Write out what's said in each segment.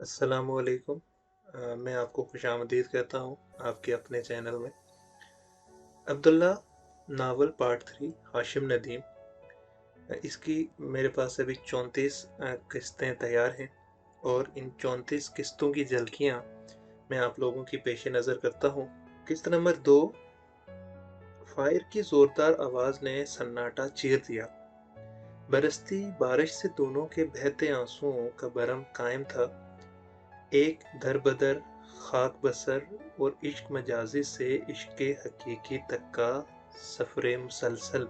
अस्सलाम वालेकुम। मैं आपको खुशामदीद कहता हूँ आपके अपने चैनल में। Abdullah novel part 3 Hashim Nadeem. इसकी मेरे पास अभी 34 किस्तें तैयार हैं और इन 34 किस्तों की झलकियाँ मैं आप लोगों की पेश नज़र करता हूँ। किस्त नंबर 2। फायर की ज़ोरदार आवाज़ ने सन्नाटा चीर दिया। बरसती बारिश से दोनों के बहते आंसुओं का भरम कायम था। एक दर-बदर खाक बसर और इश्क मजाजी से इश्क हकीकी तक का सफ़रे मुसलसल।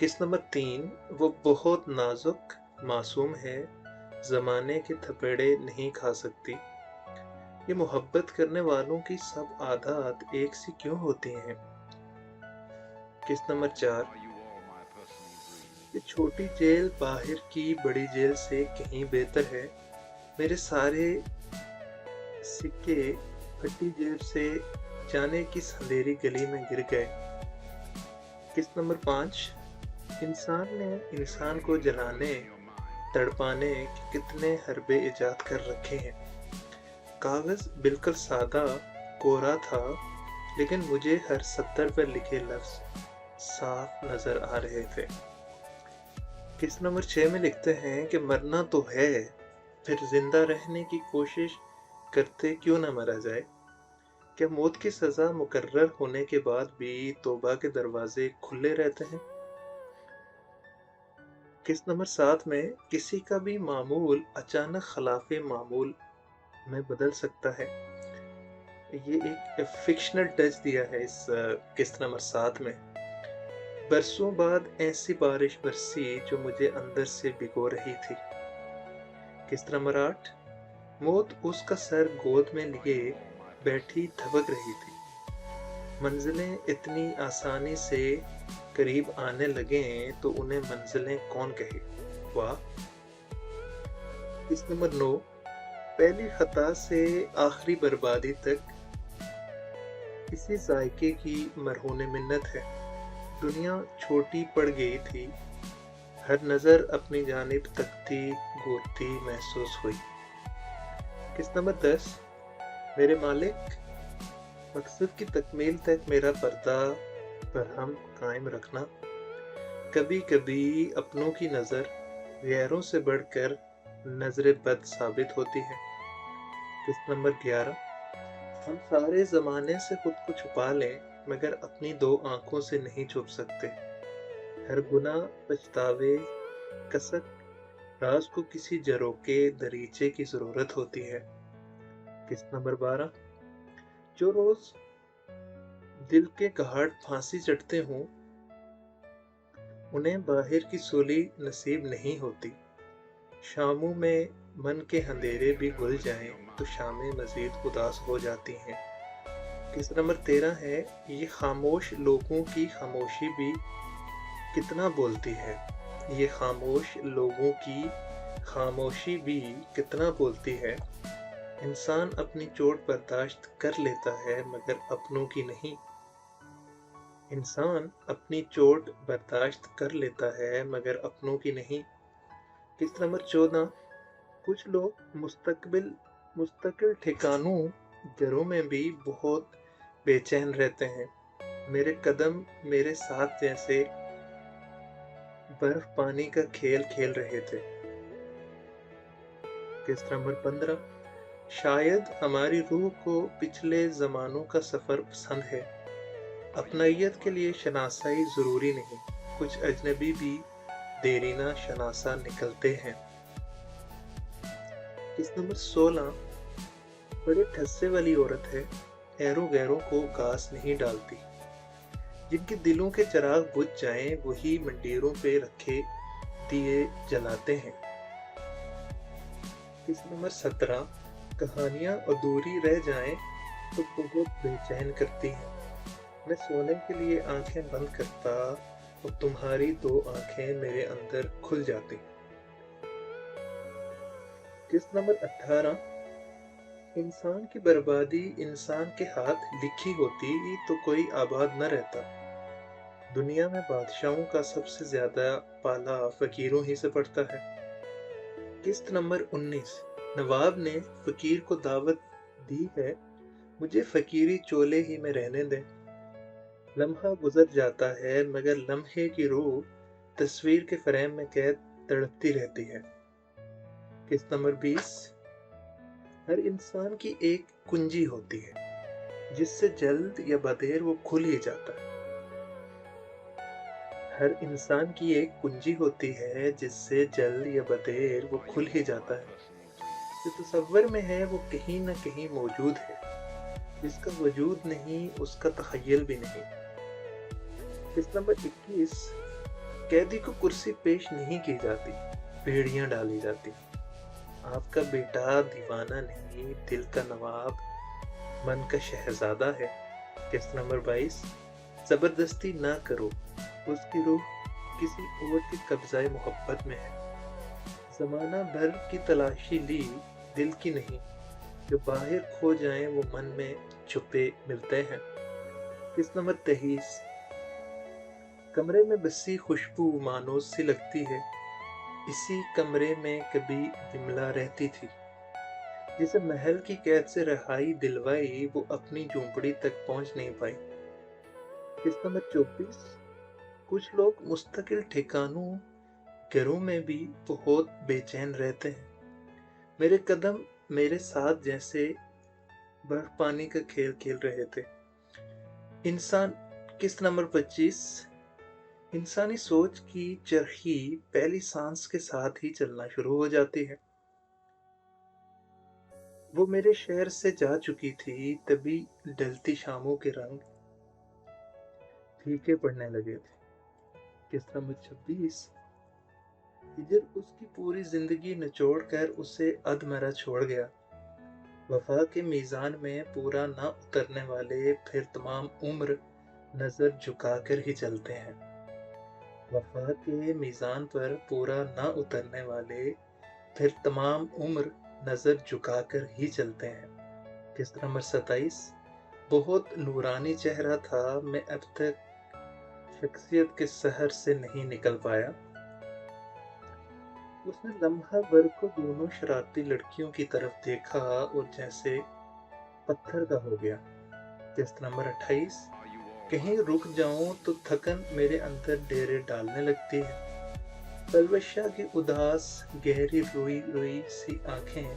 किस्त नंबर 3। वो बहुत नाजुक मासूम है, ज़माने के थपेड़े नहीं खा सकती। ये मोहब्बत करने वालों की सब आदत एक सी क्यों होती हैं। किस्त नंबर 4। ये छोटी जेल बाहर की बड़ी जेल से कहीं बेहतर है। मेरे सारे सिक्के फटी जेब से जाने किस अंधेरी गली में गिर गए। किस्त नंबर 5। इंसान ने इंसान को जलाने तड़पाने के कितने हरबे इजाद कर रखे हैं। कागज बिल्कुल सादा कोरा था, लेकिन मुझे हर सत्तर पर लिखे लफ्ज साफ नजर आ रहे थे। किस्त नंबर 6 में लिखते हैं कि मरना तो है, फिर जिंदा रहने की कोशिश करते क्यों न मरा जाए। क्या मौत की सजा मुकर्रर होने के बाद भी तौबा के दरवाजे खुले रहते हैं। किस्त नंबर 7 में किसी का भी मामूल अचानक खिलाफे मामूल में बदल सकता है। ये एक फिक्शनल टच दिया है इस किस्त नंबर 7 में। बरसों बाद ऐसी बारिश बरसी जो मुझे अंदर से भिगो रही थी। किस्त नंबर 8। मौत उसका सर गोद में लिए बैठी धबक रही थी। मंजिलें इतनी आसानी से करीब आने लगें तो उन्हें मंजिलें कौन कहे। वाह। किस्त नंबर 9। पहली खता से आखिरी बर्बादी तक किसी जायके की मरहून मिन्नत है। दुनिया छोटी पड़ गई थी, हर नजर अपनी जानिब तकती गोती महसूस हुई। किस्त नंबर 10। मेरे मालिक, मकसद की तकमील तक मेरा पर्दा बरहम कायम रखना। कभी कभी अपनों की नज़र गैरों से बढ़कर नजर बद साबित होती है। किस्त नंबर 11। हम सारे ज़माने से खुद को छुपा लें, मगर अपनी दो आंखों से नहीं छुप सकते। हर गुनाह पछतावे कसक राज को किसी जरोके दरीचे की ज़रूरत होती है। किस्त नंबर 12। जो रोज़ दिल के घाट फांसी चढ़ते हों, उन्हें बाहर की सूली नसीब नहीं होती। शामों में मन के अंधेरे भी घुल जाएं तो शामें मजीद उदास हो जाती हैं। किस्त नंबर 13 है। ये खामोश लोगों की खामोशी भी कितना बोलती है। ये खामोश लोगों की खामोशी भी कितना बोलती है। इंसान अपनी चोट बर्दाश्त कर लेता है, मगर अपनों की नहीं। इंसान अपनी चोट बर्दाश्त कर लेता है, मगर अपनों की नहीं। किस्त नंबर 14। कुछ लोग मुस्तकिल ठिकानों घरों में भी बहुत बेचैन रहते हैं। मेरे कदम मेरे साथ जैसे बर्फ पानी का खेल खेल रहे थे। किस्त नंबर 15। शायद हमारी रूह को पिछले जमानों का सफर पसंद है। अपनाइयत के लिए शनासाई जरूरी नहीं, कुछ अजनबी भी देरीना शनासा निकलते हैं। किस्त नंबर 16। बड़े ठस्से वाली औरत है, ऐरों गैरों को घास नहीं डालती। जिनके दिलों के चिराग बुझ जाएं, वही मंडीरों पे रखे दिए जलाते हैं। किस्त नंबर 17। कहानियां अधूरी रह जाएं तो बहुत बेचैन करती हैं। मैं सोने के लिए आंखें बंद करता और तुम्हारी दो आंखें मेरे अंदर खुल जाती। किस्त नंबर 18। इंसान की बर्बादी इंसान के हाथ लिखी होती तो कोई आबाद न रहता। दुनिया में बादशाहों का सबसे ज्यादा पाला फकीरों ही से पड़ता है। किस्त नंबर 19। نواب نے فقیر کو دعوت دی ہے، مجھے فقیری چولے ہی میں رہنے دیں۔ لمحہ گزر جاتا ہے مگر لمحے کی روح تصویر کے فریم میں قید تڑپتی رہتی ہے۔ قسط نمبر 20۔ ہر انسان کی ایک کنجی ہوتی ہے جس سے جلد یا بدیر وہ کھل ہی جاتا ہے۔ ہر انسان کی ایک کنجی ہوتی ہے جس سے جلد یا بدیر وہ کھل ہی جاتا ہے۔ جو تصور میں ہے وہ کہیں نہ کہیں موجود ہے، جس کا وجود نہیں اس کا تخیل بھی نہیں۔ قسط نمبر 21۔ قیدی کو کرسی پیش نہیں کی جاتی، بیڑیاں ڈالی جاتی۔ آپ کا بیٹا دیوانہ نہیں، دل کا نواب، من کا شہزادہ ہے۔ قسط نمبر 22۔ زبردستی نہ کرو، اس کی روح کسی اور کے قبضہ محبت میں ہے۔ زمانہ بھر کی تلاشی لی، دل کی نہیں، جو باہر کھو جائیں وہ من میں چھپے ملتے ہیں۔ قسط نمبر 23۔ کمرے میں بسی خوشبو مانوس سی لگتی ہے، اسی کمرے میں کبھی وملا رہتی تھی۔ جسے محل کی قید سے رہائی دلوائی وہ اپنی جھونپڑی تک پہنچ نہیں پائی۔ قسط نمبر 24۔ کچھ لوگ مستقل ٹھکانوں گھروں میں بھی بہت بے چین رہتے ہیں۔ میرے قدم میرے ساتھ جیسے برف پانی کا کھیل کھیل رہے تھے۔ انسان۔ قسط نمبر 25۔ انسانی سوچ کی چرخی پہلی سانس کے ساتھ ہی چلنا شروع ہو جاتی ہے۔ وہ میرے شہر سے جا چکی تھی، تبھی ڈھلتی شاموں کے رنگ پھیکے پڑنے لگے تھے۔ قسط نمبر 26۔ ہجر اس کی پوری زندگی نچوڑ کر اسے ادھمرا چھوڑ گیا۔ وفا کے میزان میں پورا نہ اترنے والے پھر تمام عمر نظر جھکا کر ہی چلتے ہیں۔ وفا کے میزان پر پورا نہ اترنے والے پھر تمام عمر نظر جھکا کر ہی چلتے ہیں۔ قسط نمبر 27۔ بہت نورانی چہرہ تھا، میں اب تک شخصیت کے سحر سے نہیں نکل پایا۔ اس نے لمحہ بھر کو دونوں شرارتی لڑکیوں کی طرف دیکھا اور جیسے پتھر کا ہو گیا۔ قسط نمبر 28۔ کہیں رک جاؤں تو تھکن میرے اندر ڈیرے ڈالنے لگتی ہے۔ پلوش شاہ کی اداس گہری روئی روئی سی آنکھیں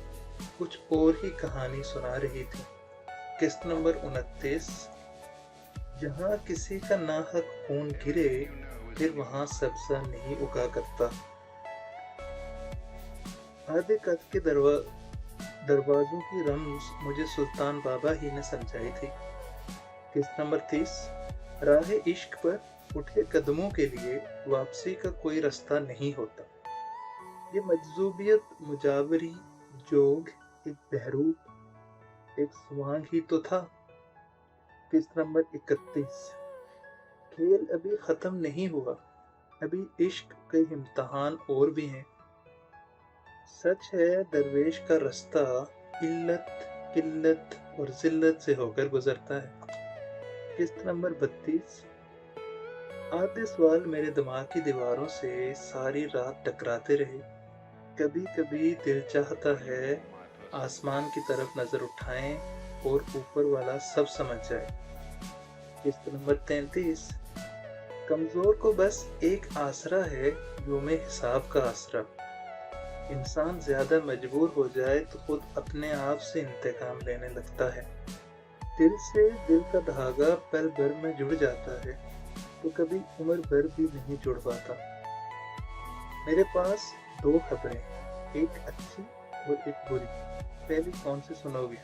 کچھ اور ہی کہانی سنا رہی تھی۔ قسط نمبر 29۔ جہاں کسی کا ناحق خون گرے پھر وہاں سبزہ نہیں اگا کرتا۔ آدھے قد کے دروازوں کی رمز مجھے سلطان بابا ہی نے سمجھائی تھی۔ قسط نمبر 30۔ راہ عشق پر اٹھے قدموں کے لیے واپسی کا کوئی رستہ نہیں ہوتا۔ یہ مجذوبیت مجاوری جوگ ایک بہروپ ایک سوانگ ہی تو تھا۔ قسط نمبر 31۔ کھیل ابھی ختم نہیں ہوا، ابھی عشق کے امتحان اور بھی ہیں۔ سچ ہے درویش کا رستہ علت قلت اور ذلت سے ہو کر گزرتا ہے۔ قسط نمبر 32۔ آدھے سوال میرے دماغ کی دیواروں سے ساری رات ٹکراتے رہے۔ کبھی کبھی دل چاہتا ہے آسمان کی طرف نظر اٹھائیں اور اوپر والا سب سمجھ جائے۔ قسط نمبر 33۔ کمزور کو بس ایک آسرا ہے، یوم حساب کا آسرا۔ انسان زیادہ مجبور ہو جائے تو خود اپنے آپ سے انتقام لینے لگتا ہے۔ دل سے دل کا دھاگا پل بھر میں جڑ جاتا ہے تو کبھی عمر بھر بھی نہیں جڑ پاتا۔ میرے پاس 2 خبریں، ایک اچھی اور ایک بری، پہلی کون سی سنو گے؟